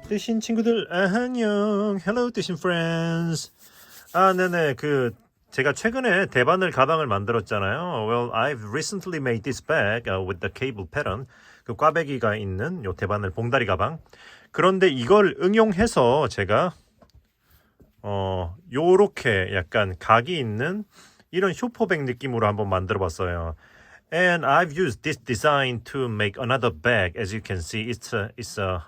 뜨신 친구들 안녕. Hello 뜨신 friends. 네네. 제가 최근에 대바늘 가방을 만들었잖아요. Well, I've recently made this bag with the cable pattern. 그 꽈배기가 있는 요 대바늘 봉다리 가방. 그런데 이걸 응용해서 제가 요렇게 약간 각이 있는 이런 쇼퍼백 느낌으로 한번 만들어 봤어요. And I've used this design to make another bag. As you can see, it's a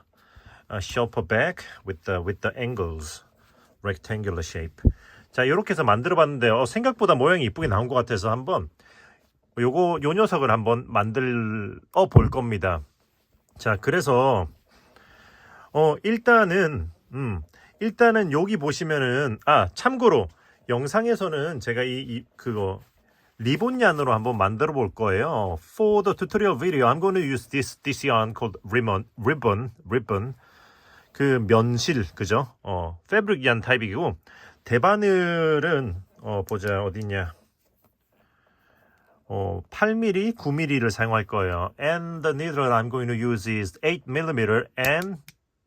shopper bag with the angles, rectangular shape. 자, 이렇게 해서 만들어봤는데 생각보다 모양이 이쁘게 나온 것 같아서 한번 요 녀석을 한번 만들어 볼 겁니다. 자, 그래서 일단은 여기 보시면은 참고로 영상에서는 제가 그거 리본얀으로 한번 만들어 볼 거예요. For the tutorial video, I'm going to use this yarn called ribbon. 그 면실, 그죠? 패브릭 얀 타입이고, 대바늘은, 보자, 어딨냐. 8mm, 9mm를 사용할 거예요. And the needle I'm going to use is 8mm and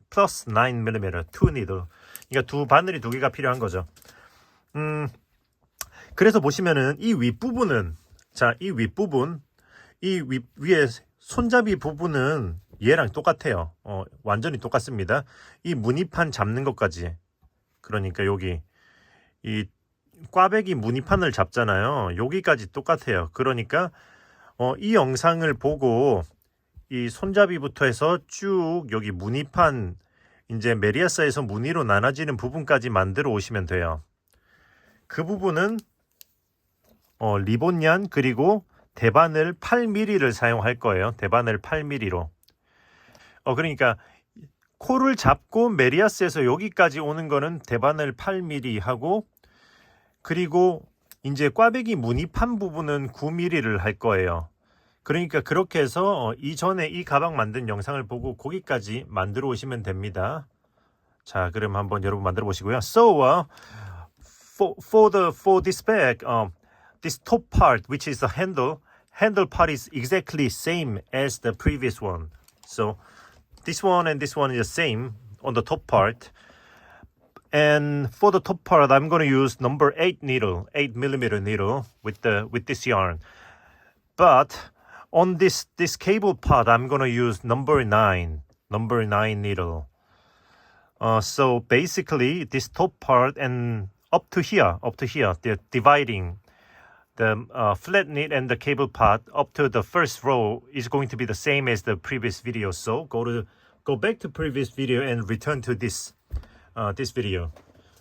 plus 9mm, two needle. 그러니까 두 바늘이 두 개가 필요한 거죠. 그래서 보시면은 이 윗부분은, 이 윗부분, 위에 손잡이 부분은 얘랑 똑같아요. 완전히 똑같습니다. 이 무늬판 잡는 것까지. 그러니까 여기 이 꽈배기 무늬판을 잡잖아요. 여기까지 똑같아요. 그러니까 이 영상을 보고 이 손잡이부터 해서 쭉 여기 무늬판 이제 메리아스에서 무늬로 나눠지는 부분까지 만들어 오시면 돼요. 그 부분은 리본얀 그리고 대바늘 8mm를 사용할 거예요. 대바늘 8mm로. 그러니까 코를 잡고 메리아스에서 여기까지 오는 거는 대바늘 8mm 하고 그리고 이제 꽈배기 무늬판 부분은 9mm를 할 거예요. 그러니까 그렇게 해서 이전에 이 가방 만든 영상을 보고 거기까지 만들어 오시면 됩니다. 자, 그럼 한번 여러분 만들어 보시고요. So, for this bag, this top part, which is the handle part is exactly same as the previous one. So this one and this one is the same on the top part. And for the top part, I'm going to use number 8 needle, 8mm needle with this yarn. But on this cable part, I'm going to use number 9 needle. So basically, this top part and up to here, they're dividing the flat knit and the cable part up to the first row is going to be the same as the previous video. So go back to previous video and return to this video.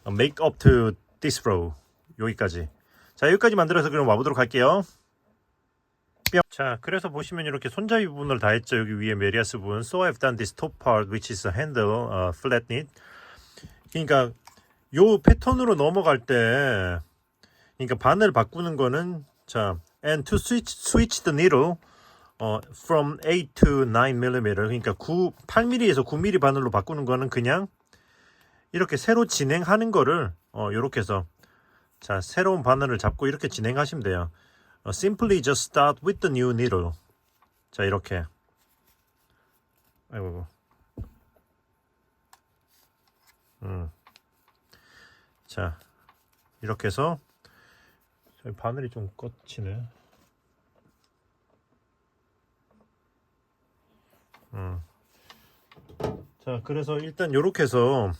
Make up to this row. 여기까지. 자, 여기까지 만들어서 그럼 와보도록 할게요. 뿅. 자, 그래서 보시면 이렇게 손잡이 부분을 다 했죠. 여기 위에 메리아스 부분. So I've done this top part, which is a handle, flat knit. 그러니까 요 패턴으로 넘어갈 때 그러니까 바늘 바꾸는 거는 and to switch the needle from 8 to 9mm 그러니까 8mm에서 9mm 바늘로 바꾸는 거는 그냥 이렇게 새로 진행하는 거를 이렇게 해서 새로운 바늘을 잡고 이렇게 진행하시면 돼요. Simply just start with the new needle. 자, 이렇게. 아이고. 자, 이렇게 해서 바늘이 좀 꽂히네. 자, 그래서 일단 요렇게 해서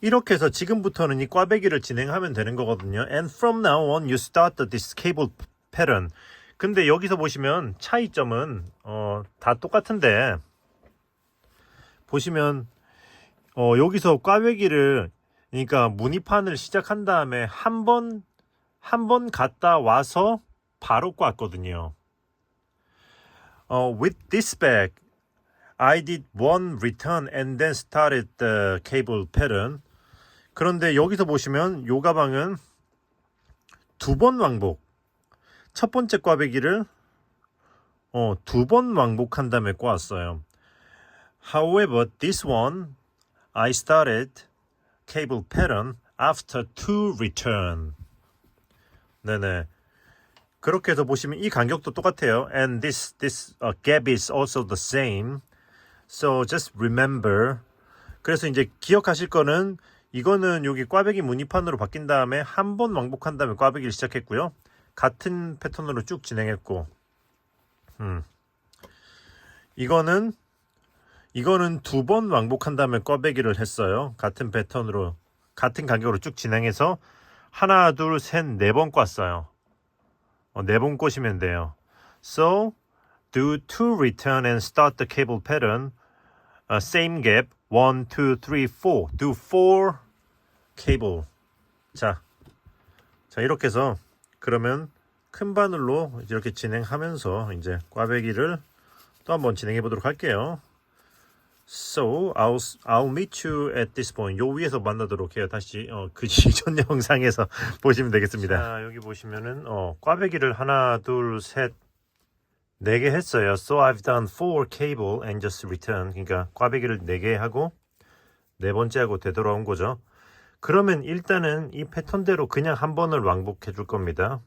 이렇게 해서 지금부터는 이 꽈배기를 진행하면 되는 거거든요. And from now on you start this cable pattern. 근데 여기서 보시면 차이점은 다 똑같은데 보시면 여기서 꽈배기를 그러니까 무늬판을 시작한 다음에 한 번 갔다 와서 바로 꽈거든요. With this bag, I did one return and then started the cable pattern. 그런데 여기서 보시면 요 가방은 두 번 왕복. 첫 번째 꽈배기를 두 번 왕복한 다음에 꽈왔어요. However, this one, I started cable pattern after two return. 네네. 그렇게 해서 보시면 이 간격도 똑같아요. And this gap is also the same. So just remember. 그래서 이제 기억하실 거는 이거는 여기 꽈배기 무늬판으로 바뀐 다음에 한 번 왕복한 다음에 꽈배기를 시작했고요. 같은 패턴으로 쭉 진행했고, 이거는 두 번 왕복한 다음에 꽈배기를 했어요. 같은 패턴으로, 같은 간격으로 쭉 진행해서 하나, 둘, 셋, 네 번 꽈어요. 네 번 꼬시면 돼요. So do 2 return and start the cable pattern. Same gap. 1, 2, 3, 4. Do 4 cable. 자 이렇게 해서 그러면 큰 바늘로 이렇게 진행하면서 이제 꽈배기를 또 한번 진행해 보도록 할게요. So I'll meet you at this point. 요 위에서 만나도록 해요. 다시 그 이전 영상에서 보시면 되겠습니다. 자, 여기 보시면은 꽈배기를 하나, 둘, 셋, 4개 했어요. So I've done 4 cable and just return. 그러니까 꽈배기를 4개 하고 네 번째 하고 되돌아온 거죠. 그러면 일단은 이 패턴대로 그냥 한 번을 왕복해 줄 겁니다.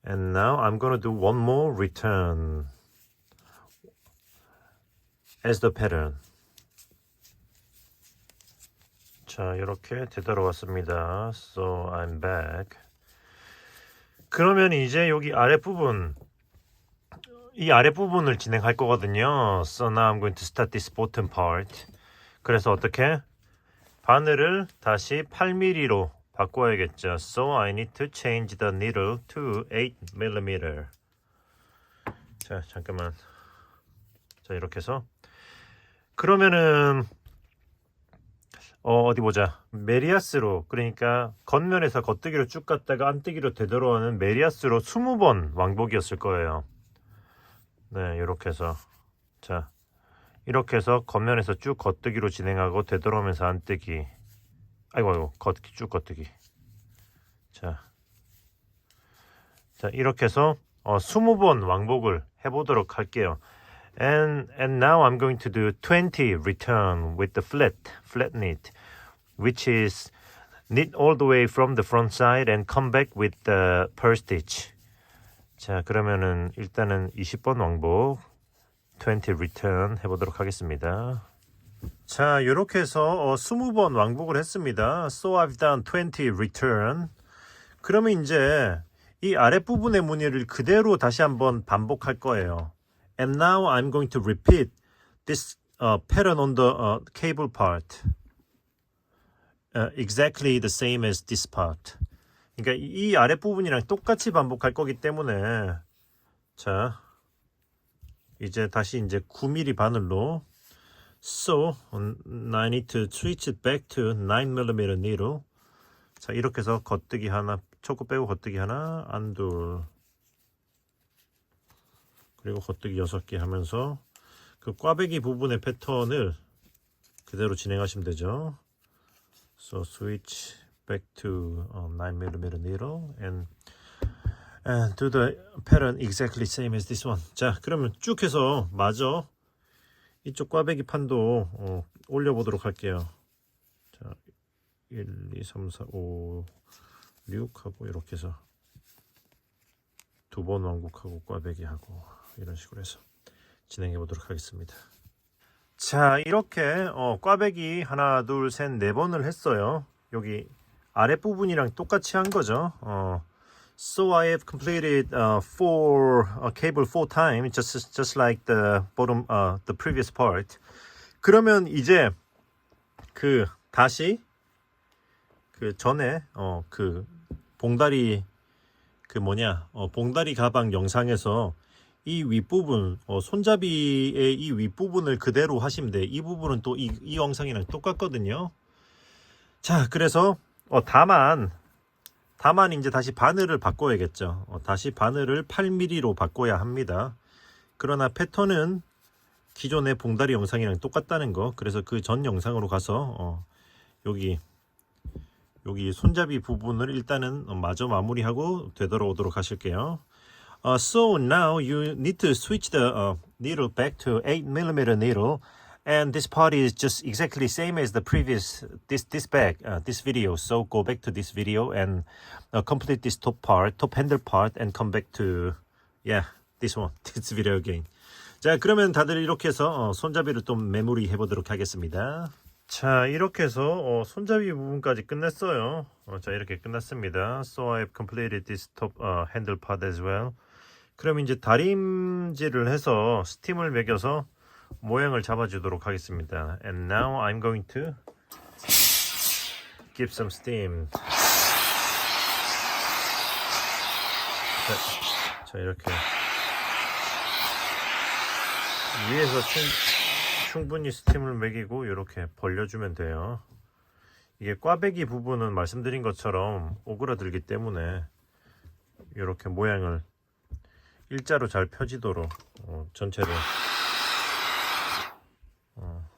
And now I'm gonna do one more return as the pattern. 자, 이렇게 되돌아왔습니다. So I'm back. 그러면 이제 여기 아랫부분, 이 아랫부분을 진행할 거거든요. So now I'm going to start this bottom part. 그래서 어떻게? 바늘을 다시 8mm로 바꿔야겠죠. So I need to change the needle to 8mm. 자, 잠깐만. 자, 이렇게 해서 그러면은 어디 보자. 메리아스로, 그러니까 겉면에서 겉뜨기로 쭉 갔다가 안뜨기로 되돌아오는 메리아스로 20번 왕복이었을 거예요. 네, 이렇게 해서 자, 이렇게 해서 겉면에서 쭉 겉뜨기로 진행하고 되돌아오면서 안뜨기. 아이고 쭉 겉뜨기. 자, 이렇게 해서 20번 왕복을 해보도록 할게요. And now I'm going to do 20 return with the flat knit, which is knit all the way from the front side and come back with the purl stitch. 자, 그러면은 일단은 20번 왕복 20 return 해보도록 하겠습니다. 자, 이렇게 해서 20번 왕복을 했습니다. So I've done 20 return. 그러면 이제 이 아랫부분의 무늬를 그대로 다시 한번 반복할 거예요. And now I'm going to repeat this pattern on the cable part. Exactly the same as this part. 그러니까 이 아랫부분이랑 똑같이 반복할 거기 때문에 자, 이제 다시 이제 9mm 바늘로 So I need to switch it back to 9mm needle. 자, 이렇게 해서 겉뜨기 하나, 초코 빼고 겉뜨기 하나, 안둘, 그리고 겉뜨기 6개 하면서 그 꽈배기 부분의 패턴을 그대로 진행하시면 되죠. So switch back to 9mm needle and do the pattern exactly same as this one. 자, 그러면 쭉 해서 마저 이쪽 꽈배기 판도 올려보도록 할게요. 자, 1, 2, 3, 4, 5, 6 하고 이렇게 해서 2번 왕복하고 꽈배기 하고 이런 식으로 해서 진행해 보도록 하겠습니다. 자, 이렇게 꽈배기 하나, 둘, 셋, 4번을 했어요. 여기 아랫부분이랑 똑같이 한 거죠. So I have completed cable 4 times, just like the bottom, the previous part. 그러면 이제 다시 전에 봉다리 봉다리 가방 영상에서 이 윗부분, 손잡이의 이 윗부분을 그대로 하시면 돼요. 이 부분은 또 이 영상이랑 똑같거든요. 자, 그래서 다만 이제 다시 바늘을 바꿔야겠죠. 다시 바늘을 8mm로 바꿔야 합니다. 그러나 패턴은 기존의 봉다리 영상이랑 똑같다는 거. 그래서 그 전 영상으로 가서 여기 손잡이 부분을 일단은 마저 마무리하고 되돌아오도록 하실게요. So now you need to switch the needle back to 8mm needle And this part is just exactly same as the previous this video. So go back to this video and complete this top handle part, and come back to this one, this video again. 자, 그러면 다들 이렇게 해서 손잡이를 좀 메모리 해보도록 하겠습니다. 자, 이렇게 해서 손잡이 부분까지 끝냈어요. 자, 이렇게 끝났습니다. So I've completed this top handle part as well. 그럼 이제 다림질을 해서 스팀을 매겨서 모양을 잡아주도록 하겠습니다. And now I'm going to give some steam. 자, 이렇게 위에서 충분히 스팀을 매기고 이렇게 벌려주면 돼요. 이게 꽈배기 부분은 말씀드린 것처럼 오그라들기 때문에 이렇게 모양을 일자로 잘 펴지도록 전체를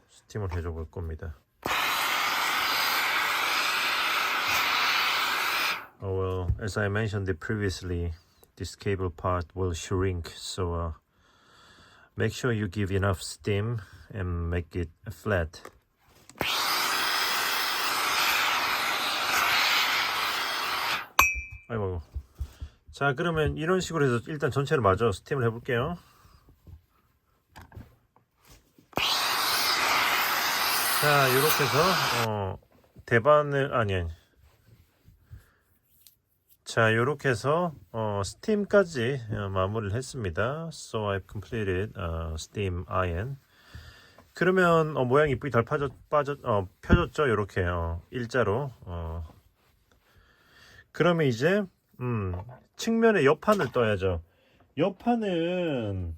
스팀을 해줘 볼 겁니다. Well, as I mentioned previously, this cable part will shrink, so make sure you give enough steam and make it flat. 아이고. 자, 그러면 이런 식으로 해서 일단 전체를 마저 스팀을 해볼게요. 자, 이렇게 해서 자, 이렇게 해서 스팀까지 마무리를 했습니다. So I've completed steam iron. 그러면 모양이 이쁘게 잘 펴졌죠? 이렇게 일자로. 그러면 이제 측면에 옆판을 떠야죠. 옆판은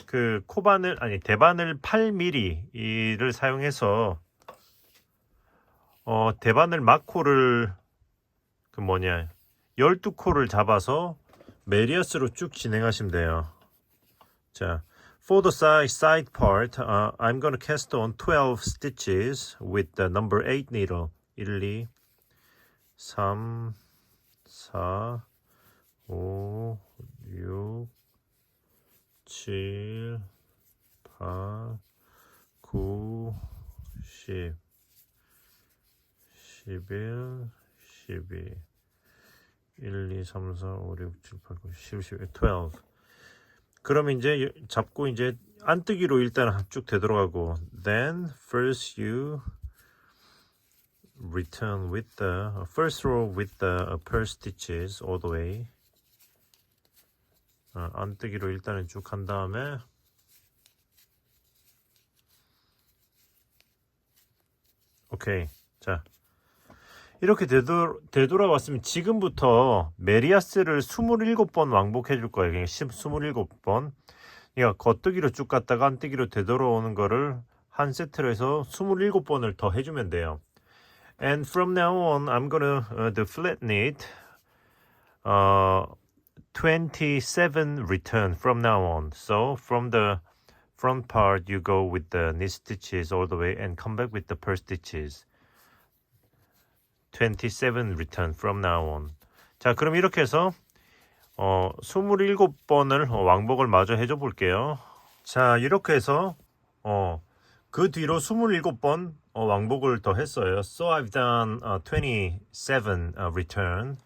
그 대바늘 8mm를 사용해서 대바늘 마코를 12코를 잡아서 메리어스로 쭉 진행하시면 돼요. 자, for the side part, I'm gonna cast on 12 stitches with the number 8 needle. 1, 2, 3, 4, 5, 6, 7, 8, 9, 10, 11, 12, 1, 2, 3, 4, 5, 6, 7, 8, 9, 10, 11, 12. 그러면 이제 잡고 이제 안뜨기로 일단 쭉 되돌아가고, then first you return with the first row with the purl stitches all the way. 안뜨기로 일단은 쭉 한 다음에 오케이. 자, 이렇게 되돌아왔으면 지금부터 메리아스를 27번 왕복해 줄 거예요. 그냥 27번. 그러니까 겉뜨기로 쭉 갔다가 안뜨기로 되돌아오는 거를 한 세트로 해서 27번을 더 해주면 돼요. And from now on, I'm gonna do flat knit 27 return from now on. So from the front part, you go with the knit stitches all the way and come back with the purl stitches. 27 return from now on. 자, 그럼 이렇게 해서 27번을 왕복을 마저 해줘 볼게요. 자, 이렇게 해서 그 뒤로 27번 왕복을 더 했어요. So I've done 27 return.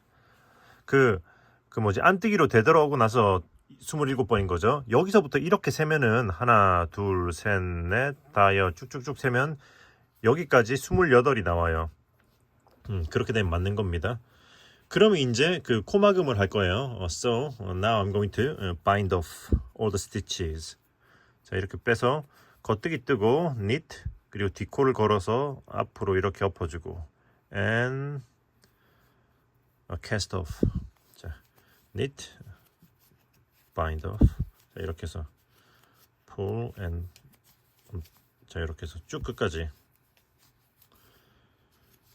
안뜨기로 되돌아오고 나서 27번인 거죠. 여기서부터 이렇게 세면은 하나, 둘, 셋, 넷, 다여 쭉쭉쭉 세면 여기까지 28이 나와요. 그렇게 되면 맞는 겁니다. 그러면 이제 그 코막음을 할 거예요. So now I'm going to bind off all the stitches. 자, 이렇게 빼서 겉뜨기 뜨고 knit, 그리고 뒷코를 걸어서 앞으로 이렇게 엎어주고 and cast off. 자, knit, bind off. 자, 이렇게 해서 pull and 자, 이렇게 해서 쭉 끝까지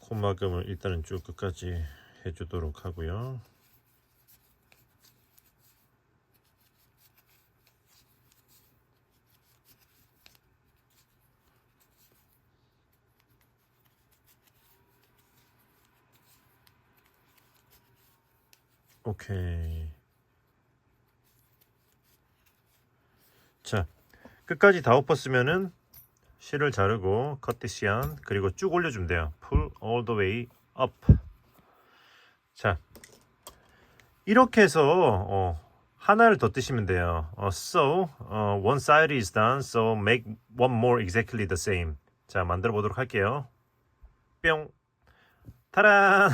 코막음을 일단은 쭉 끝까지 해주도록 하고요. 오케이. 자, 끝까지 다 엎었으면은 실을 자르고 cut this yarn 그리고 쭉 올려주면 돼요. pull all the way up. 자, 이렇게 해서 하나를 더 뜨시면 돼요. So one side is done, so make one more exactly the same. 자, 만들어 보도록 할게요. 뿅, 타란.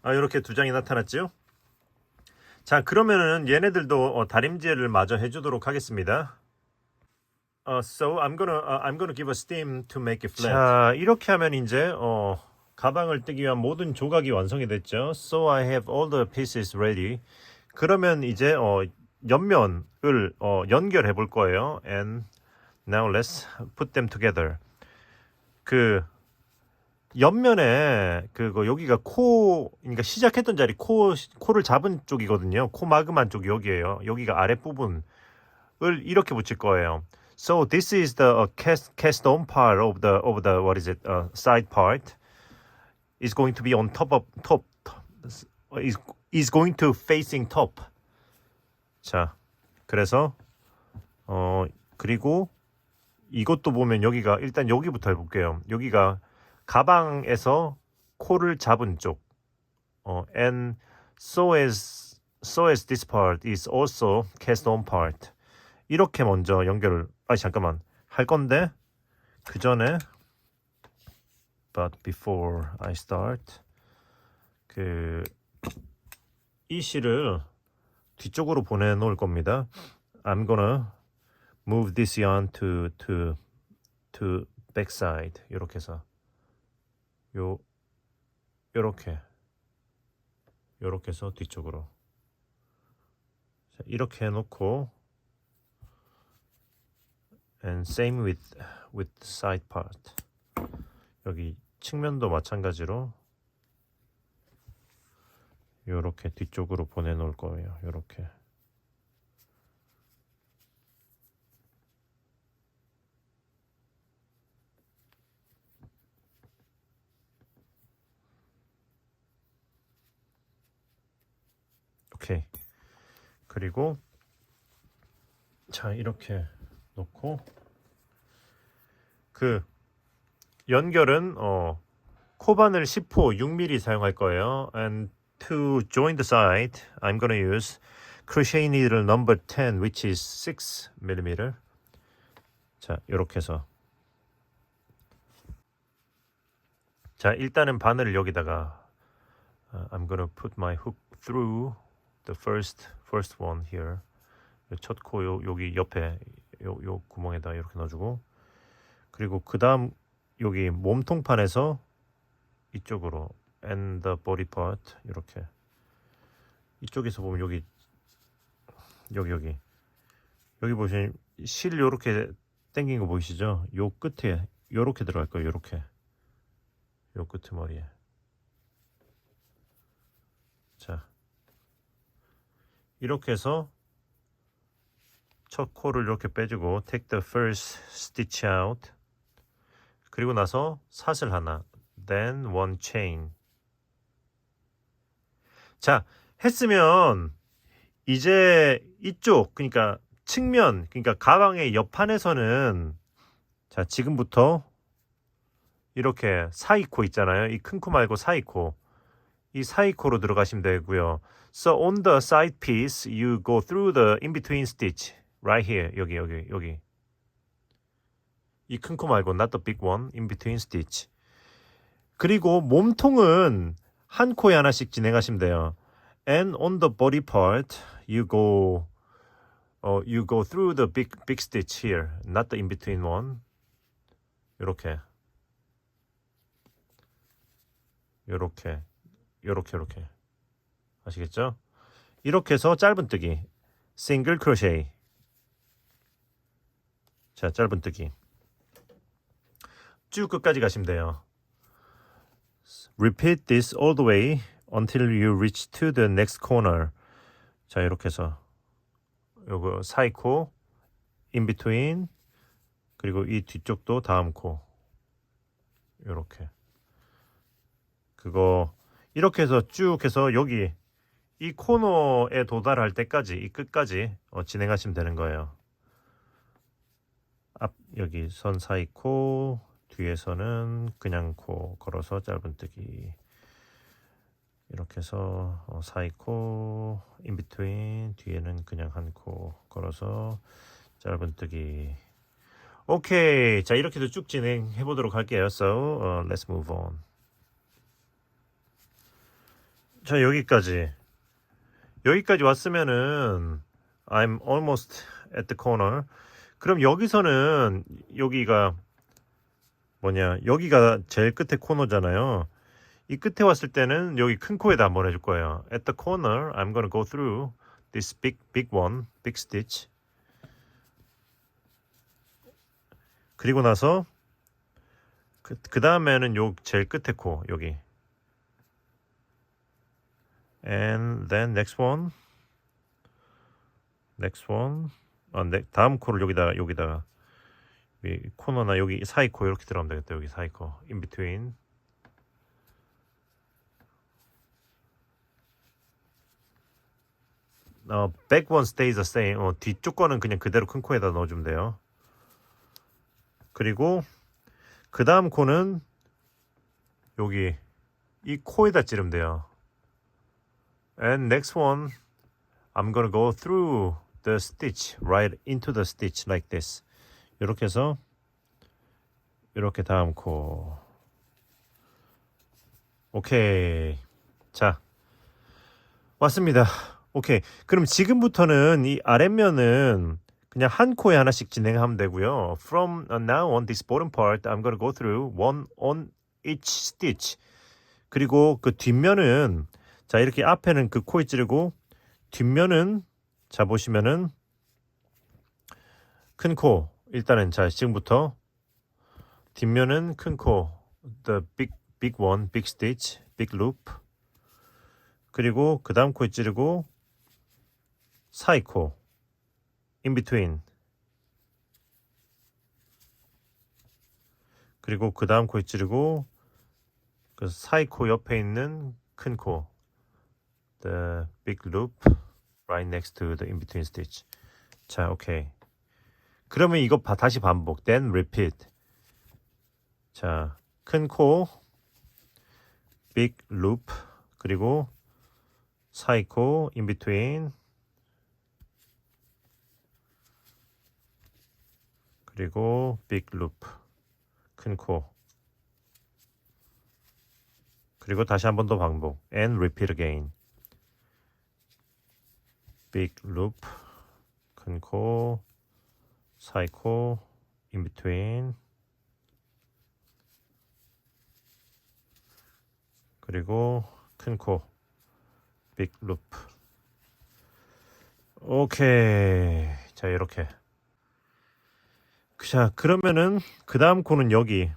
이렇게 두 장이 나타났죠? 자, 그러면은 얘네들도 다림질을 마저 해주도록 하겠습니다. So I'm gonna give a steam to make it flat. 자, 이렇게 하면 이제 가방을 뜨기 위한 모든 조각이 완성이 됐죠. So I have all the pieces ready. 그러면 이제 옆면을 연결해 볼 거예요. And now let's put them together. 그 옆면에 여기가 그러니까 시작했던 자리 코를 잡은 쪽이거든요. 코 마그만 쪽이 여기예요. 여기가 아랫부분을 이렇게 붙일 거예요. So this is the cast on part of the what is it side part is going to be on top is going to facing top. 자, 그래서 그리고 이것도 보면 여기가 일단 여기부터 해볼게요. 여기가 가방에서 코를 잡은 쪽. And so as this part is also cast on part. 이렇게 먼저 연결을 잠깐만 할 건데 그 전에 but before I start 이 실을 뒤쪽으로 보내놓을 겁니다. I'm gonna move this yarn to back side. 이렇게 해서 요렇게 해서 뒤쪽으로. 자, 이렇게 해놓고 and same with side part. 여기 측면도 마찬가지로 요렇게 뒤쪽으로 보내놓을 거예요. 요렇게. 오케이. 그리고 자, 이렇게 놓고 연결은 코바늘 10호 6mm 사용할 거예요. And to join the side, I'm gonna use crochet needle number 10, which is 6mm. 자, 이렇게 해서 자, 일단은 바늘을 여기다가 I'm gonna put my hook through the first one here. 첫 코 여기 옆에 요 구멍에다 이렇게 넣어주고 그리고 그 다음 여기 몸통판에서 이쪽으로 and the body part 이렇게 이쪽에서 보면 여기 보시면 실 요렇게 당긴 거 보이시죠? 요 끝에 요렇게 들어갈 거예요. 요렇게 요 끄트머리에. 자, 이렇게 해서 첫 코를 이렇게 빼주고 take the first stitch out. 그리고 나서 사슬 하나. then one chain. 자, 했으면 이제 이쪽 그러니까 측면 그러니까 가방의 옆판에서는 자, 지금부터 이렇게 사이코 있잖아요. 이 큰 코 말고 사이코. 이 사이코로 들어가시면 되고요. So on the side piece you go through the in between stitch. Right here. 여기. 이 큰 코 말고 not the big one. In between stitch. 그리고 몸통은 한 코에 하나씩 진행하시면 돼요. And on the body part you go through the big stitch here. Not the in between one. 요렇게. 아시겠죠? 이렇게 해서 짧은뜨기. 싱글 크로셰. 자, 짧은뜨기. 쭉 끝까지 가시면 돼요. Repeat this all the way until you reach to the next corner. 자, 이렇게 해서 요거 사이코, in between, 그리고 이 뒤쪽도 다음 코. 요렇게. 그거 이렇게 해서 쭉 해서 여기 이 코너에 도달할 때까지 이 끝까지 진행하시면 되는 거예요. 앞 여기 선 사이 코, 뒤에서는 그냥 코 걸어서 짧은뜨기. 이렇게 해서 사이 코, in between, 뒤에는 그냥 한 코 걸어서 짧은뜨기. 오케이. 자, 이렇게도 쭉 진행해 보도록 할게요. So, let's move on. 자, 여기까지 왔으면은 I'm almost at the corner. 그럼 여기서는 여기가 여기가 제일 끝에 코너잖아요. 이 끝에 왔을 때는 여기 큰 코에다 한번 해줄 거예요. At the corner, I'm gonna go through this big one, big stitch. 그리고 나서 그 다음에는 요 제일 끝에 코 여기. And then next one. 다음 코를 여기다가 이 코너나 여기 사이 코 이렇게 들어가면 되겠다. 여기 사이 코, in between. back one stays the same. 뒤쪽 거는 그냥 그대로 큰 코에다 넣어주면 돼요. 그리고 그 다음 코는 여기 이 코에다 찌르면 돼요. And next one, I'm gonna go through the stitch, right into the stitch like this. 이렇게 해서 이렇게 다음 코. 오케이. 자, 왔습니다. 오케이. 그럼 지금부터는 이 아랫면은 그냥 한 코에 하나씩 진행하면 되고요. From now on this bottom part, I'm gonna go through one on each stitch. 그리고 그 뒷면은 자 이렇게 앞에는 그 코에 찌르고 뒷면은 자 보시면은 큰 코. 일단은 자 지금부터 뒷면은 큰 코. The big one, big stitch, big loop. 그리고 그 다음 코에 찌르고 사이 코. in between. 그리고 그 다음 코에 찌르고 그 사이 코 옆에 있는 큰 코. The big loop right next to the in between stitch. 자, 오케이. 그러면 이거 다시 반복. Then repeat. 자, 큰 코, big loop, 그리고 사이 코, in between. 그리고 big loop, 큰 코. 그리고 다시 한 번 더 반복. And repeat again. big loop, 큰 코, 사이 코, in between. 그리고 큰 코, big loop. 오케이. 자, 이렇게. 자, 그러면은 그 다음 코는 여기.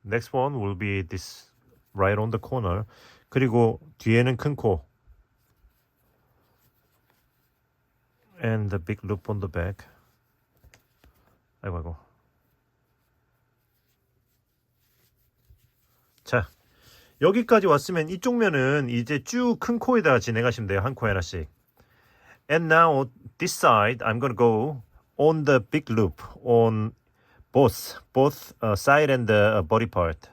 Next one will be this right on the corner. 그리고 뒤에는 큰 코. And the big loop on the back. 아이고. 자, 여기까지 왔으면 이쪽 면은 이제 쭉 큰 코에다 진행하시면 돼요. 한 코에 하나씩. And now this side, I'm gonna go on the big loop on both side and the body part.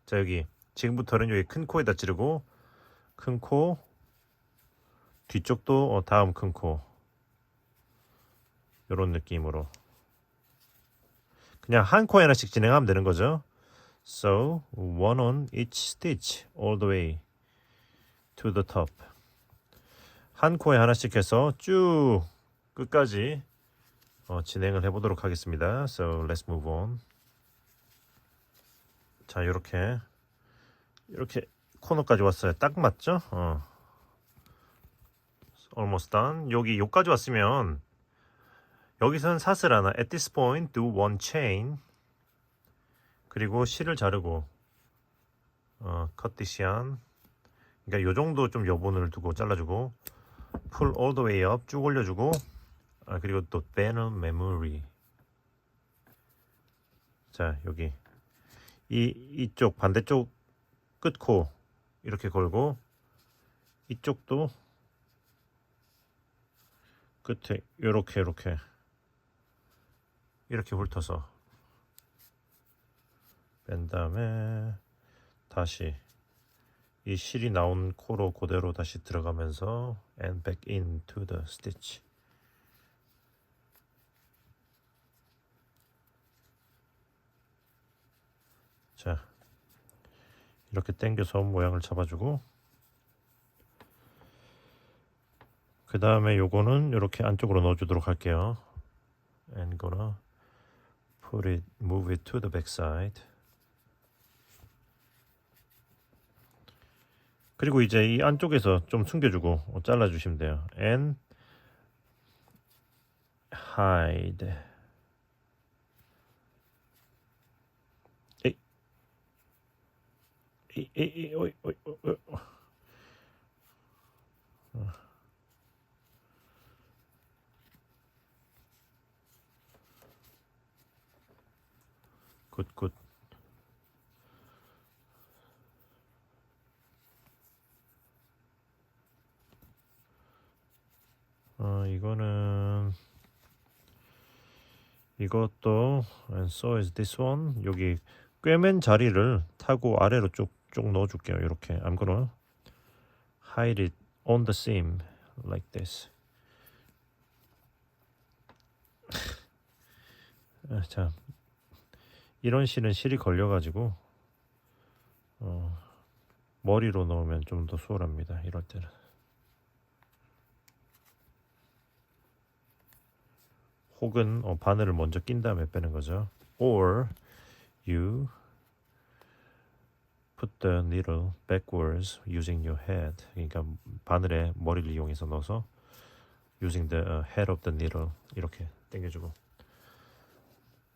자, 여기 지금부터는 여기 큰 코에다 찌르고 큰 코, 뒤쪽도 다음 큰 코. 이런 느낌으로 그냥 한 코에 하나씩 진행하면 되는 거죠. So one on each stitch all the way to the top. 한 코에 하나씩 해서 쭉 끝까지 진행을 해보도록 하겠습니다. So let's move on. 자, 이렇게 코너까지 왔어요. 딱 맞죠? Almost done. 여기까지 왔으면 여기서는 사슬 하나. At this point, do one chain. 그리고 실을 자르고 cut this yarn. 그러니까 요 정도 좀 여분을 두고 잘라주고 pull all the way up 쭉 올려주고 그리고 또 banner memory. 자, 여기 이쪽 반대쪽 끝코 이렇게 걸고 이쪽도 끝에 요렇게 이렇게 훑어서 뺀 다음에 다시 이 실이 나온 코로 그대로 다시 들어가면서 and back into the stitch. 자, 이렇게 당겨서 모양을 잡아주고, 그 다음에 요거는 이렇게 안쪽으로 넣어주도록 할게요. And gonna put it, move it to the back side. 그리고 이제 이 안쪽에서 좀 숨겨주고 잘라주시면 돼요. And hide. 오이. 굿. 이것도 and so is this one. 여기 꿰맨 자리를 타고 아래로 쭉 넣어줄게요. 이렇게 I'm gonna hide it on the seam like this. 자, 이런 실은 실이 걸려가지고 머리로 넣으면 좀 더 수월합니다. 이럴 때는. 혹은 바늘을 먼저 낀 다음에 빼는 거죠. Or you put the needle backwards using your head. 그러니까 바늘에 머리를 이용해서 넣어서 using the head of the needle 이렇게 당겨주고.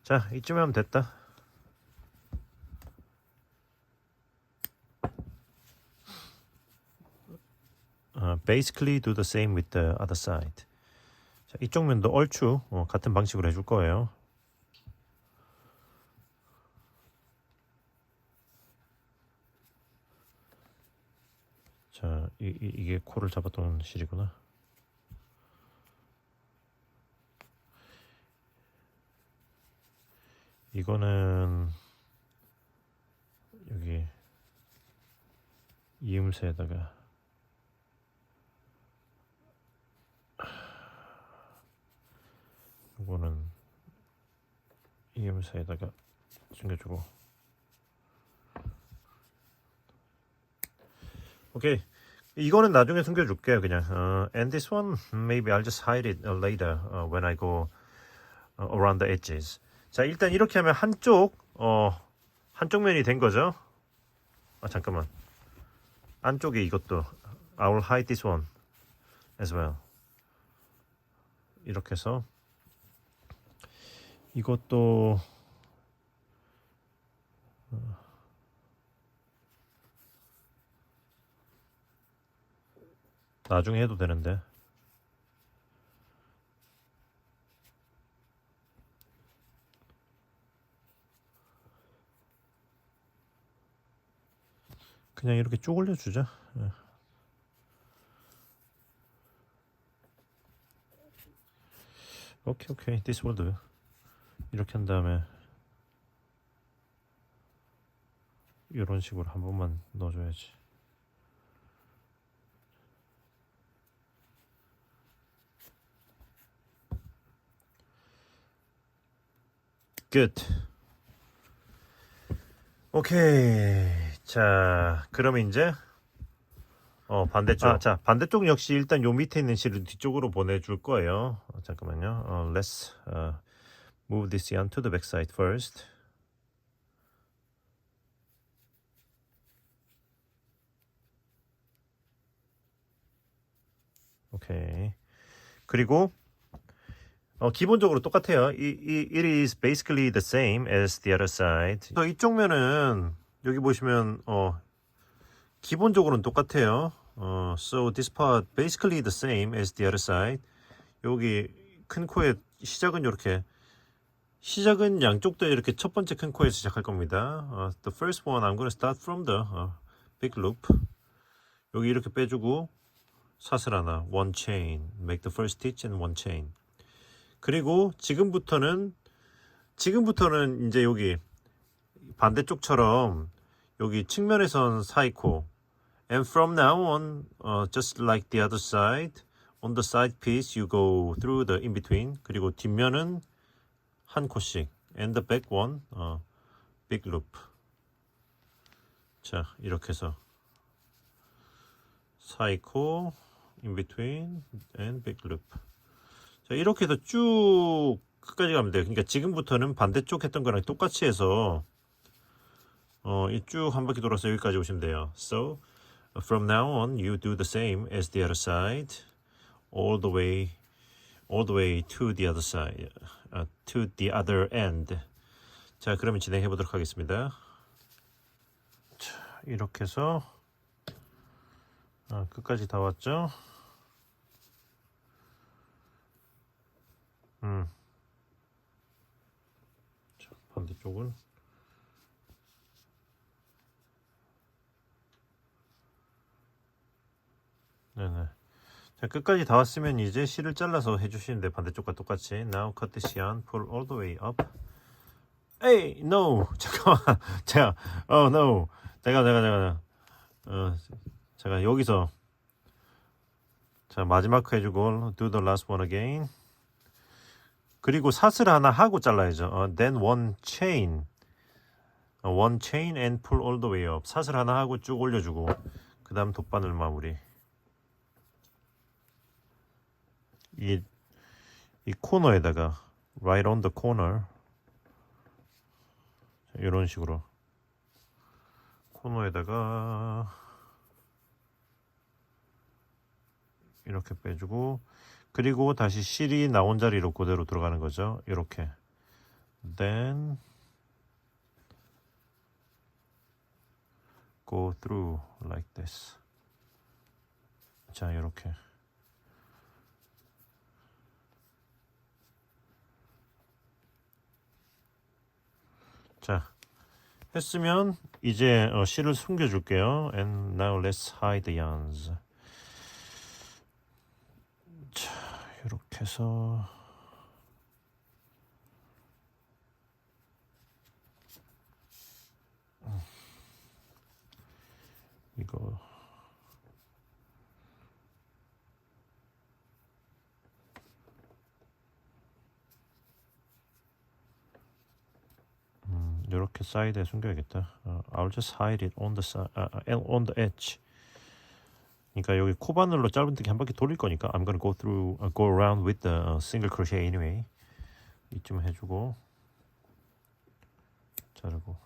자, 이쯤에 하면 됐다. Basically do the same with the other side. 자, 이쪽 면도 얼추 같은 방식으로 해줄 거예요. 자, 이게 코를 잡았던 실이구나. 이거는 여기 이음새에다가 이거는 이음새에다가 숨겨주고. 오케이. 이거는 나중에 숨겨줄게요. 그냥 and this one maybe I'll just hide it later when I go around the edges. 자, 일단 이렇게 하면 한쪽 면이 된 거죠. 잠깐만. 안쪽에 이것도 I will hide this one as well. 이렇게 해서 이것도 나중에 해도 되는데. 그냥 이렇게 쭉 올려주자. 오케이. This will do. 이렇게 한 다음에 이런 식으로 한 번만 넣어줘야지. Good. 오케이. 자, 그러면 이제 반대쪽. 자, 반대쪽 역시 일단 요 밑에 있는 실을 뒤쪽으로 보내줄 거예요. 잠깐만요. Let's move this yarn to the back side first. 오케이. 그리고 기본적으로 똑같아요. It is basically the same as the other side. 이쪽 면은 여기 보시면 기본적으로는 똑같아요. So this part basically the same as the other side. 여기 큰 코의 시작은 이렇게. 시작은 양쪽 다 이렇게 첫 번째 큰 코에서 시작할 겁니다. The first one I'm going to start from the big loop. 여기 이렇게 빼주고 사슬 하나, one chain, make the first stitch and one chain. 그리고 지금부터는 지금부터는 이제 여기 반대쪽처럼 여기 측면에선 사이코. And from now on, just like the other side, on the side piece you go through the in between. 그리고 뒷면은 한 코씩. And the back one, big loop. 자, 이렇게 해서 사이코, in between, and big loop. 자, 이렇게 해서 쭉 끝까지 가면 돼요. 그러니까 지금부터는 반대쪽 했던 거랑 똑같이 해서 쭉 한 바퀴 돌아서 여기까지 오시면 돼요. So from now on, you do the same as the other side, all the way to the other side, to the other end. 자, 그러면 진행해 보도록 하겠습니다. 자, 이렇게 해서 끝까지 다 왔죠? 자, 반대쪽은 네네. 자, 끝까지 다 왔으면 이제 실을 잘라서 해주시는데 반대쪽과 똑같이 Now cut this yarn, pull all the way up. Hey, no! 잠깐만. 제가 no. 제가 여기서 자, 마지막 해주고 do the last one again. 그리고 사슬 하나 하고 잘라야죠. Then one chain and pull all the way up. 사슬 하나 하고 쭉 올려주고 그 다음 돗바늘 마무리. 이 코너에다가 right on the corner 이런 식으로 코너에다가 이렇게 빼주고 그리고 다시 실이 나온 자리로 그대로 들어가는 거죠. 이렇게 then go through like this. 자, 이렇게 자, 했으면 이제 실을 숨겨줄게요. And now let's hide the yarns. 자, 이렇게 해서 이거 이렇게 사이드에 숨겨야겠다. I'll just hide it on the side, on the edge. 그러니까 여기 코바늘로 짧은뜨기 한 바퀴 돌릴 거니까 I'm gonna go around with the single crochet anyway. 이쯤 해주고 자르고.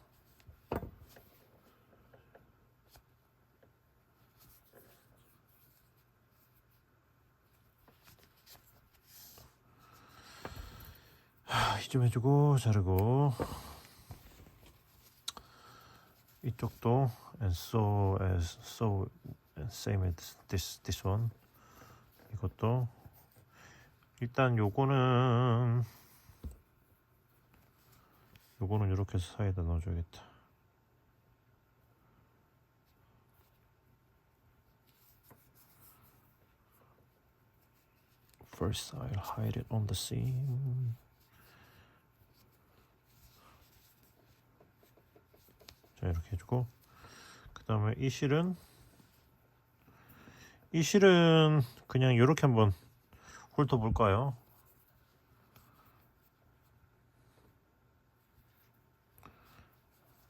이쯤 해주고 자르고. 이쪽도 and so same as this one. 이것도 일단 요거는 이렇게 해서 사이에다 넣어줘야겠다. First I'll hide it on the seam. 자, 이렇게 해주고 그 다음에 이 실은 그냥 이렇게 한번 훑어볼까요?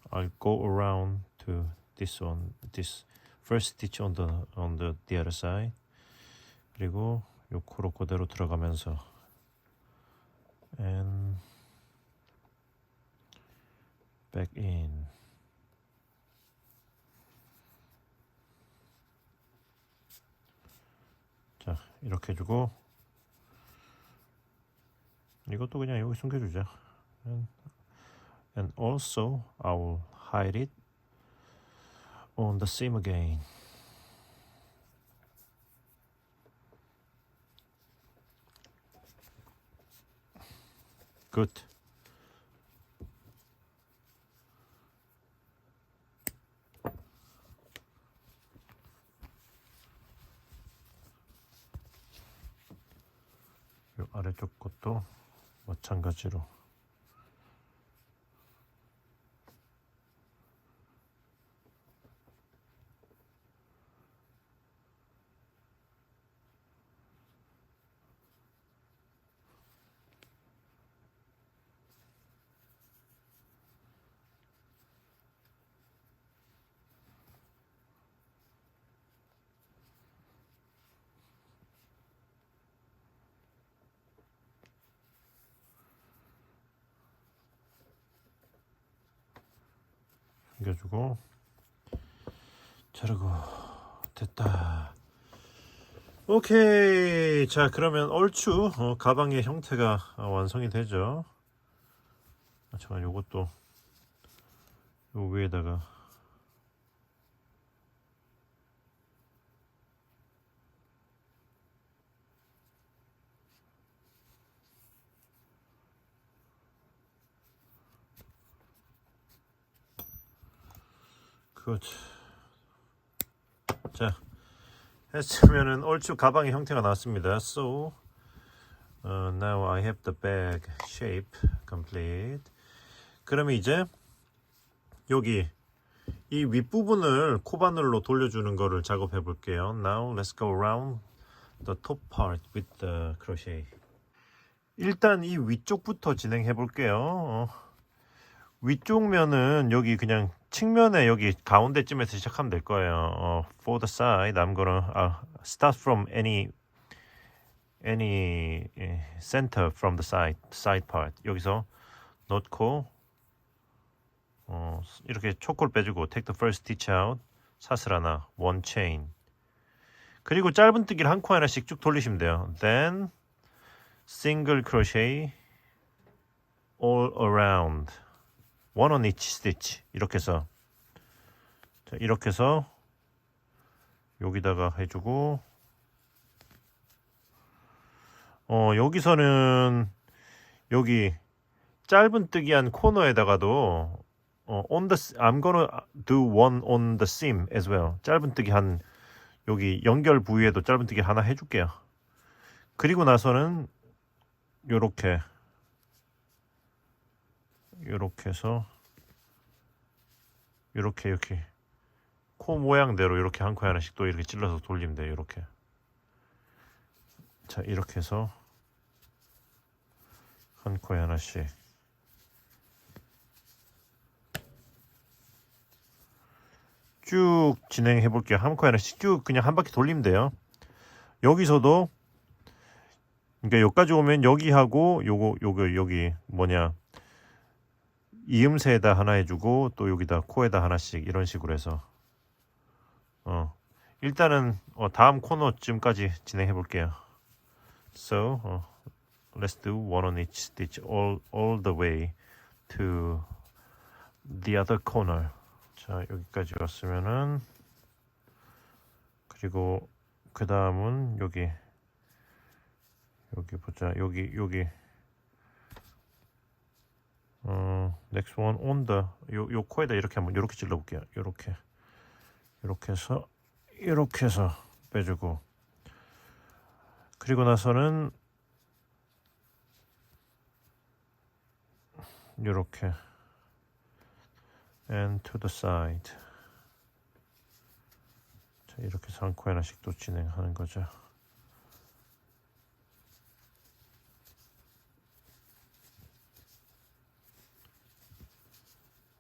I'll go around to this first stitch on the other side. 그리고 요 코로 그대로 들어가면서 and back in. 자, 이렇게 해주고 이것도 그냥 여기 숨겨주자. And also I will hide it on the seam again. Good. 이 아래쪽 것도 마찬가지로 당겨주고 자르고 됐다. 오케이. 자, 그러면 얼추 가방의 형태가 완성이 되죠. 잠깐 요것도 요 위에다가 굿. 자, 했으면은 얼추 가방의 형태가 나왔습니다. So now I have the bag shape complete. 그러면 이제 여기 이 윗부분을 코바늘로 돌려주는 거를 작업해 볼게요. Now let's go around the top part with the crochet. 일단 이 위쪽부터 진행해 볼게요. 위쪽 면은 여기 그냥 측면에 여기 가운데쯤에서 시작하면 될 거예요. For the side, I'm gonna start from any center from the side part. 여기서 넣고 이렇게 초콜 빼주고 take the first stitch out. 사슬 하나, one chain. 그리고 짧은뜨기를 한 코 하나씩 쭉 돌리시면 돼요. Then single crochet all around. one on each stitch. 이렇게 해서 자, 이렇게 해서 여기다가 해주고 여기서는 여기 짧은뜨기한 코너에다가도 I'm gonna do one on the seam as well. 짧은뜨기 한 여기 연결 부위에도 짧은뜨기 하나 해줄게요. 그리고 나서는 요렇게 해서 이렇게 코 모양대로 이렇게 한 코 하나씩 또 이렇게 찔러서 돌리면 돼요. 이렇게. 자, 이렇게 해서 한 코에 하나씩 쭉 진행해 볼게요. 한 코에 하나씩 쭉 그냥 한 바퀴 돌리면 돼요. 여기서도 그러니까 여기까지 오면 여기하고 요거 여기 뭐냐 이음새에다 하나 해주고 또 여기다 코에다 하나씩 이런 식으로 해서 일단은 다음 코너쯤까지 진행해 볼게요. So let's do one on each stitch all the way to the other corner. 자, 여기까지 왔으면은 그리고 그 다음은 여기 보자. 여기 next one on the 요 코에다 이렇게 한번 이렇게 찔러 볼게요. 이렇게 해서 빼주고 그리고 나서는 이렇게 and to the side. 자, 이렇게 해서 한 코 하나씩 또 진행하는 거죠.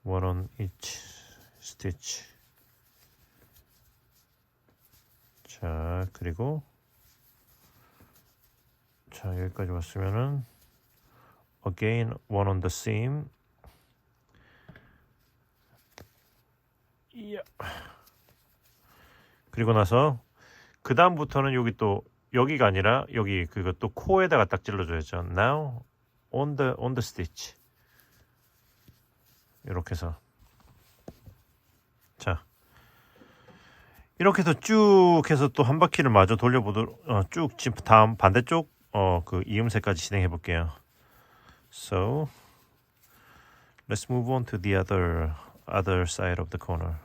one on each stitch. 자, 그리고 자, 여기까지 왔으면은 again one on the seam. 그리고 나서 그 다음부터는 여기가 아니라 여기 그것도 코에다가 딱 찔러줘야죠. Now on the stitch. 이렇게 해서 자 이렇게 해서 쭉 해서 또 한 바퀴를 마저 돌려보도록 쭉 다음 반대쪽 그 이음새까지 진행해 볼게요. So let's move on to the other side of the corner.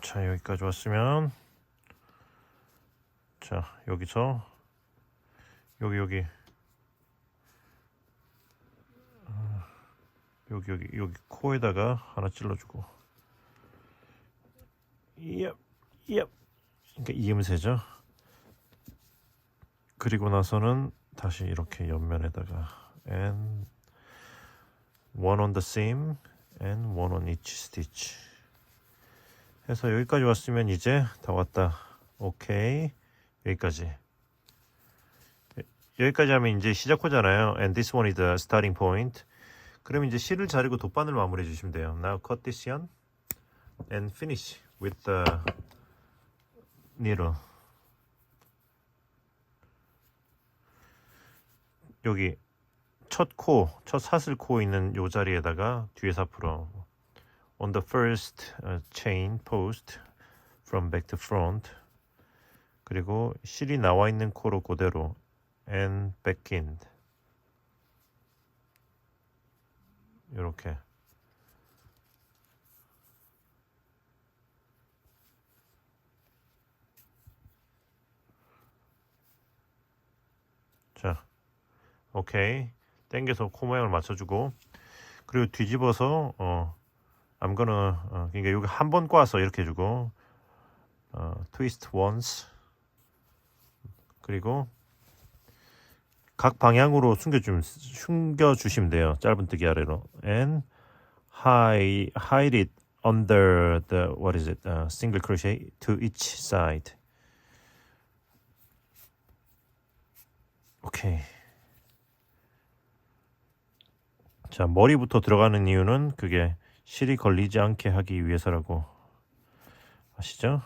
자, 여기까지 왔으면 자, 여기서 여기 코에다가 하나 찔러주고 그러니까 이음새죠. 그리고 나서는 다시 이렇게 옆면에다가 and one on the seam and one on each stitch 해서 여기까지 왔으면 이제 다 왔다. 오케이. 여기까지 하면 이제 시작호잖아요. And this one is the starting point. 그럼 이제 실을 자르고 돗바늘 마무리해 주시면 돼요. Now cut this yarn. and finish with the needle. 여기 첫 사슬 코 있는 요 자리에다가 뒤에서 앞으로 on the first chain post from back to front, 그리고 실이 나와 있는 코로 그대로 and back in, 이렇게. 자, 오케이. 당겨서 코 모양을 맞춰주고, 그리고 뒤집어서 I'm gonna 그러니까 여기 한 번 꽈서 이렇게 해주고 twist once, 그리고 각 방향으로 숨겨주시면 돼요. 짧은뜨기 아래로. And hide it under the what is it? Single crochet to each side. 오케이. 자, 머리부터 들어가는 이유는 그게 실이 걸리지 않게 하기 위해서라고 아시죠?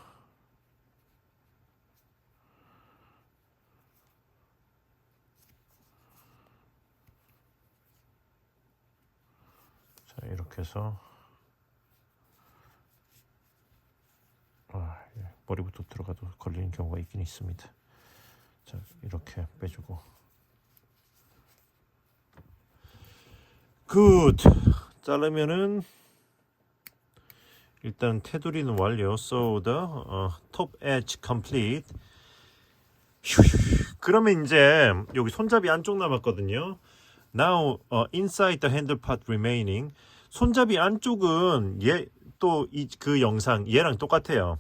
자, 이렇게 해서 머리부터 들어가도 걸리는 경우가 있긴 있습니다. 자, 이렇게 빼주고. 굿! 자르면은 일단 테두리는 완료. So the top edge complete. 그러면 이제 여기 손잡이 안쪽 남았거든요. Now inside the handle part remaining. 손잡이 안쪽은 그 영상 얘랑 똑같아요.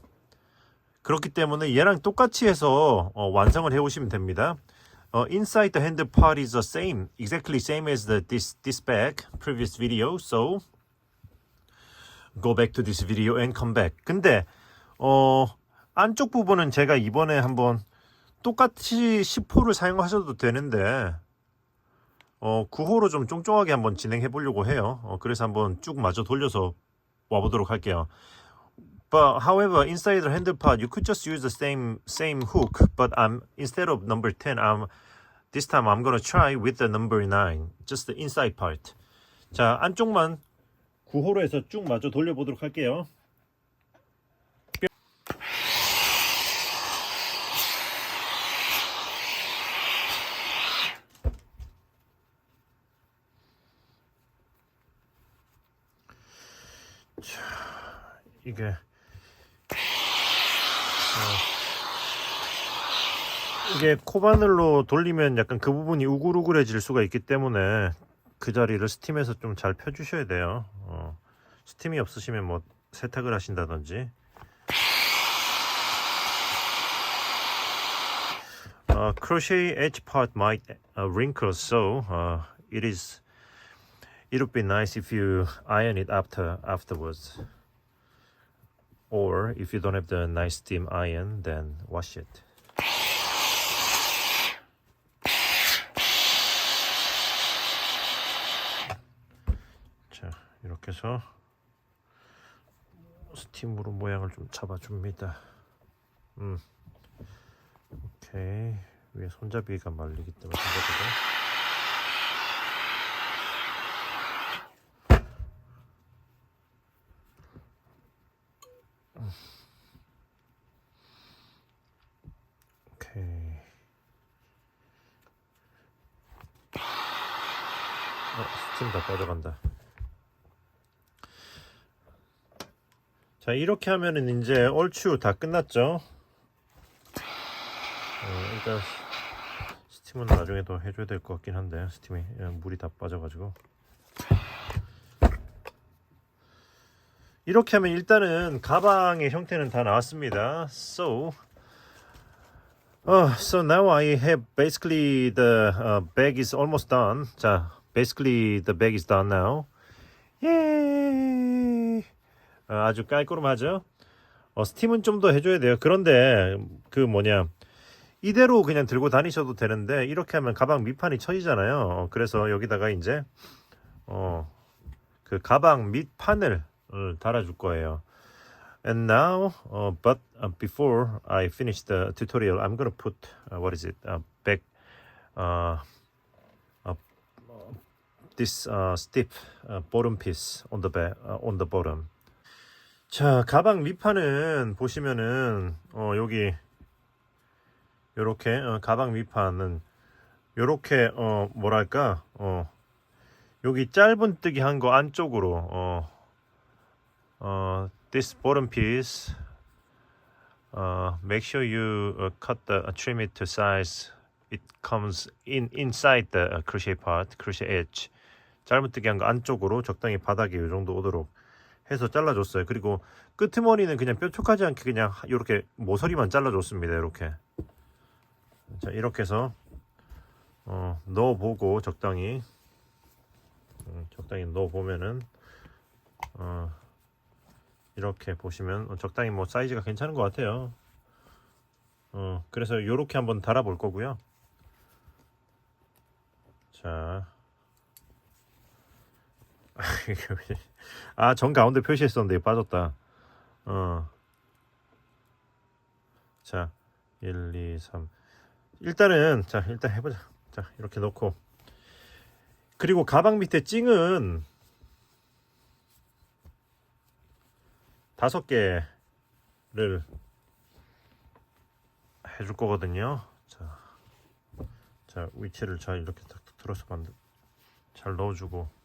그렇기 때문에 얘랑 똑같이 해서 완성을 해오시면 됩니다. Inside the handle part is the same, exactly same as this bag previous video. So go back to this video and come back. 근데 안쪽 부분은 제가 이번에 한번 똑같이 10호를 사용하셔도 되는데 9호로 좀 쫑쫑하게 한번 진행해 보려고 해요. 그래서 한번 쭉 마저 돌려서 와보도록 할게요. But however, inside the handle part, you could just use the same hook. But instead of number 10, this time I'm gonna try with the number 9, just the inside part. 자, 안쪽만 9호로 해서 쭉 마저 돌려보도록 할게요. 자, 이게 코바늘로 돌리면 약간 그 부분이 우글우글해질 수가 있기 때문에 그 자리를 스팀에서 좀 잘 펴주셔야 돼요. 스팀이 없으시면 뭐 세탁을 하신다든지. Crochet edge part might wrinkle, so it would be nice if you iron it afterwards. Or if you don't have the nice steam iron, then wash it. 자, 이렇게 해서 스팀으로 모양을 좀 잡아줍니다. 오케이. 위에 손잡이가 말리기 때문에 손잡이가. 오케이. 스팀 다 빠져간다. 자, 이렇게 하면은 이제 얼추 다 끝났죠. 일단 스팀은 나중에 더 해줘야 될 것 같긴 한데, 스팀이 물이 다 빠져가지고. 이렇게 하면 일단은 가방의 형태는 다 나왔습니다. So now I have basically the bag is almost done. 자, basically the bag is done now. 예. 아주 깔끔하죠. 스팀은 좀 더 해줘야 돼요. 그런데 이대로 그냥 들고 다니셔도 되는데 이렇게 하면 가방 밑판이 처지잖아요. 그래서 여기다가 이제 그 가방 밑판을 달아줄 거예요. And now, but before I finish the tutorial, I'm gonna put what is it? Back this stiff bottom piece on the back on the bottom. 자, 가방 밑판은 보시면은 여기 요렇게 가방 밑판은 요렇게 뭐랄까 여기 짧은뜨기 한 거 안쪽으로 this bottom piece make sure you cut the trim it to size it comes inside the crochet part, crochet edge. 짧은뜨기 한 거 안쪽으로 적당히 바닥에 이 정도 오도록 해서 잘라줬어요. 그리고 끄트머리는 그냥 뾰족하지 않게 그냥 이렇게 모서리만 잘라줬습니다. 이렇게. 자, 이렇게 해서 넣어보고 적당히 넣어보면은 이렇게 보시면 적당히 뭐 사이즈가 괜찮은 것 같아요. 그래서 이렇게 한번 달아볼 거고요. 자, 정 가운데 표시했었는데 빠졌다. 자, 1, 2, 3. 일단 해보자. 자, 이렇게 넣고. 그리고 가방 밑에 찡은 5개를 해줄 거거든요. 자, 위치를 잘 이렇게 탁 틀어서 잘 넣어주고.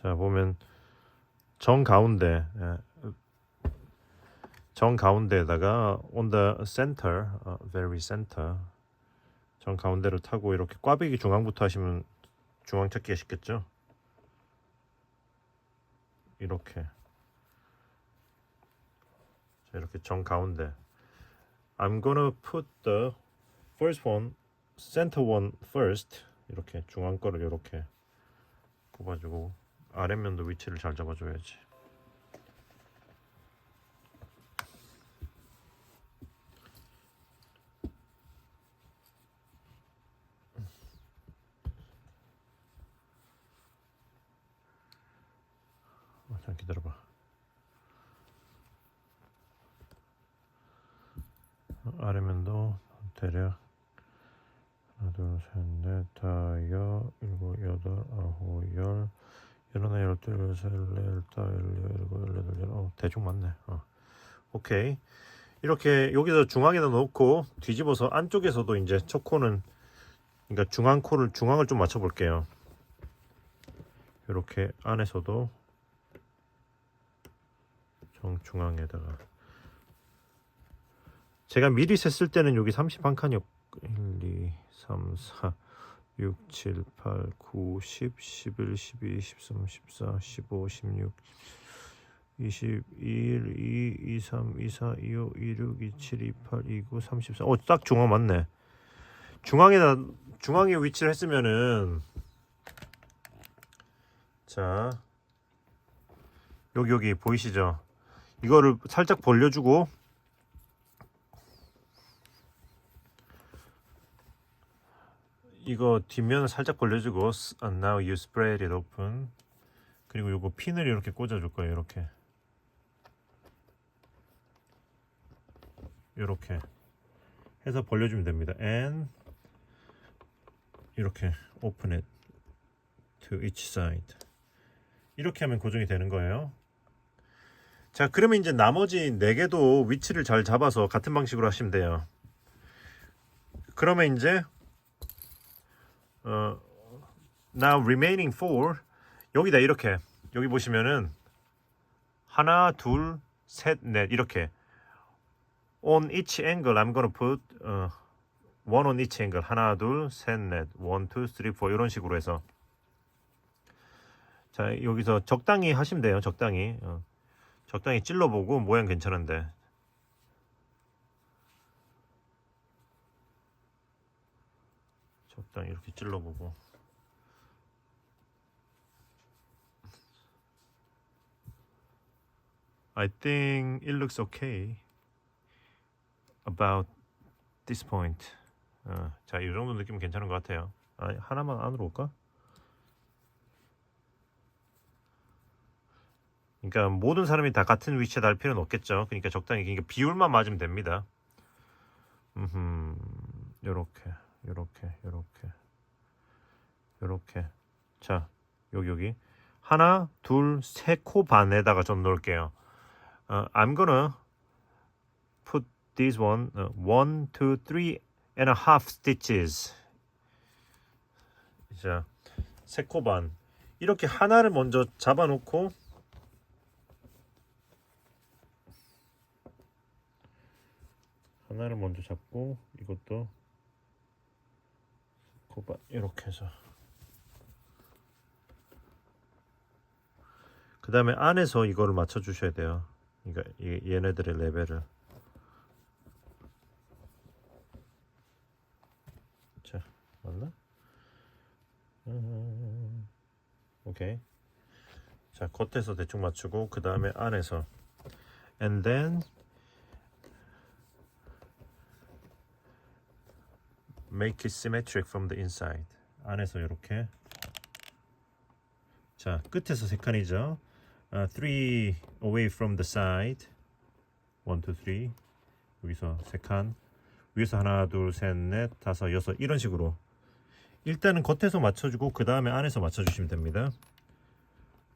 자, 보면 정 가운데에다가 on the center, very center, 정 가운데를 타고 이렇게 꽈배기 중앙부터 하시면 중앙 찾기가 쉽겠죠. 이렇게. 자, 이렇게 정 가운데. I'm gonna put the first one, center one first. 이렇게 중앙 거를 이렇게 뽑아주고 아랫면도 위치를 잘 잡아줘야지. 잠깐 기다려봐. 아래면도 대략 하나, 둘, 셋, 넷, 다섯, 일곱, 여덟, 아홉, 열, 열하나, 열둘, 열셋, 열넷, 열일곱, 열여덟, 대충 맞네. 오케이. 이렇게 여기서 중앙에다 놓고 뒤집어서 안쪽에서도 이제 첫 코는, 그러니까 중앙을 좀 맞춰 볼게요. 이렇게 안에서도 정중앙에다가 제가 미리 셌을 때는 여기 30한 칸이었고 1, 2, 3, 4, 6, 7, 8, 9, 10, 11, 12, 13, 14, 15, 16, 21, 2, 23, 24, 25, 26, 27, 28, 29, 34. 딱 중앙 맞네. 중앙에 위치를 했으면은 자, 여기 보이시죠? 이거를 살짝 벌려주고 이거 뒷면을 살짝 벌려주고 now you spread it open. 그리고 요거 핀을 이렇게 꽂아줄 거예요. 이렇게 해서 벌려주면 됩니다. And 이렇게 open it to each side. 이렇게 하면 고정이 되는 거예요. 자, 그러면 이제 나머지 4개도 위치를 잘 잡아서 같은 방식으로 하시면 돼요. 그러면 이제 now remaining 4 여기다 이렇게 여기 보시면은 하나, 둘, 셋, 넷 이렇게 on each angle I'm gonna put one on each angle 하나, 둘, 셋, 넷 1, 2, 3, 4 이런 식으로 해서 자 여기서 적당히 하시면 돼요. 적당히 찔러보고 모양 괜찮은데 적당히 이렇게 찔러보고 I think it looks okay about this point. 자, 이 정도 느낌은 괜찮은 것 같아요. 하나만 안으로 올까? 그러니까 모든 사람이 다 같은 위치에 달 필요는 없겠죠. 그러니까 적당히 그러니까 비율만 맞으면 됩니다. 요렇게 요렇게. 자, 여기 하나, 둘, 세 코 반에다가 좀 넣을게요. I'm gonna put this one 1, 2, 3 and a half stitches. 자, 세 코 반. 이렇게 하나를 먼저 잡아놓고 하나를 먼저 잡고 이것도 코 반 이렇게 해서 그 다음에 안에서 이거를 맞춰 주셔야 돼요. 그러니까 얘네들의 레벨을. 자, 맞나? 오케이. 자, 겉에서 대충 맞추고 그 다음에 안에서 and then make it symmetric from the inside. 안에서 이렇게. 자, 끝에서 세 칸이죠. 3 away from the side. 1, 2, 3. 여기서 세 칸. 위에서 하나, 둘, 셋, 넷, 다섯, 여섯. 이런 식으로. 일단은 겉에서 맞춰주고 그 다음에 안에서 맞춰주시면 됩니다.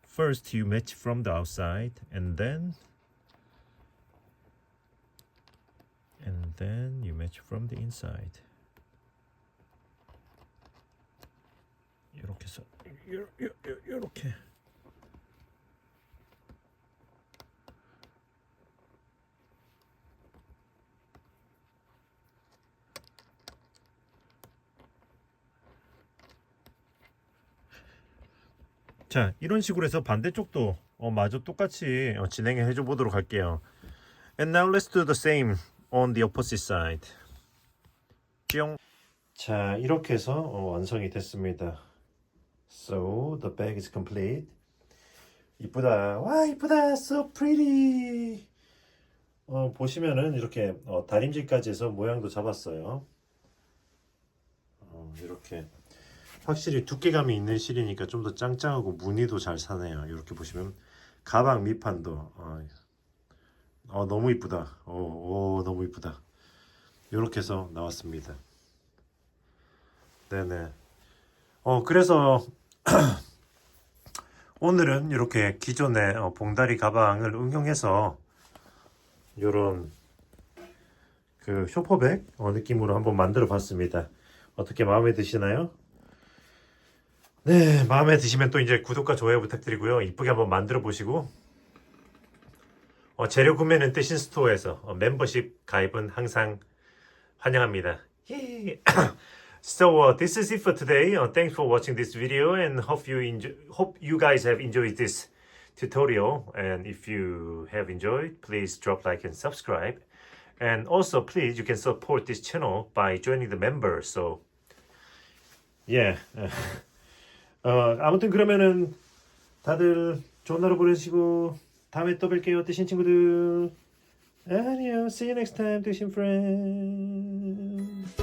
First you match from the outside and then you match from the inside. 이렇게 해서 이렇게. 자, 이런 식으로 해서 반대쪽도 마저 똑같이 진행해 줘 보도록 할게요. And now let's do the same on the opposite side. 뿅. 자, 이렇게 해서 완성이 됐습니다. So the bag is complete. 이쁘다. 와, 이쁘다. So pretty. 보시면은 이렇게 다림질까지 해서 모양도 잡았어요. 이렇게 확실히 두께감이 있는 실이니까 좀 더 짱짱하고 무늬도 잘 사네요. 이렇게 보시면 가방 밑판도 너무 이쁘다. 너무 이쁘다. 이렇게 해서 나왔습니다. 네네. 그래서 오늘은 이렇게 기존의 봉다리 가방을 응용해서 이런 그 쇼퍼백 느낌으로 한번 만들어 봤습니다. 어떻게 마음에 드시나요? 네, 마음에 드시면 또 이제 구독과 좋아요 부탁드리고요. 이쁘게 한번 만들어 보시고 재료 구매는 뜨신 스토어에서 멤버십 가입은 항상 환영합니다. So this is it for today. Thanks for watching this video and hope you guys have enjoyed this tutorial. And if you have enjoyed, please drop like and subscribe. And also, please, you can support this channel by joining the members. So, yeah. 아무튼 그러면은 다들 좋은 하루 보내시고 다음에 또 뵐게요. 뜨신 친구들. 안녕. See you next time, 뜨신 friends.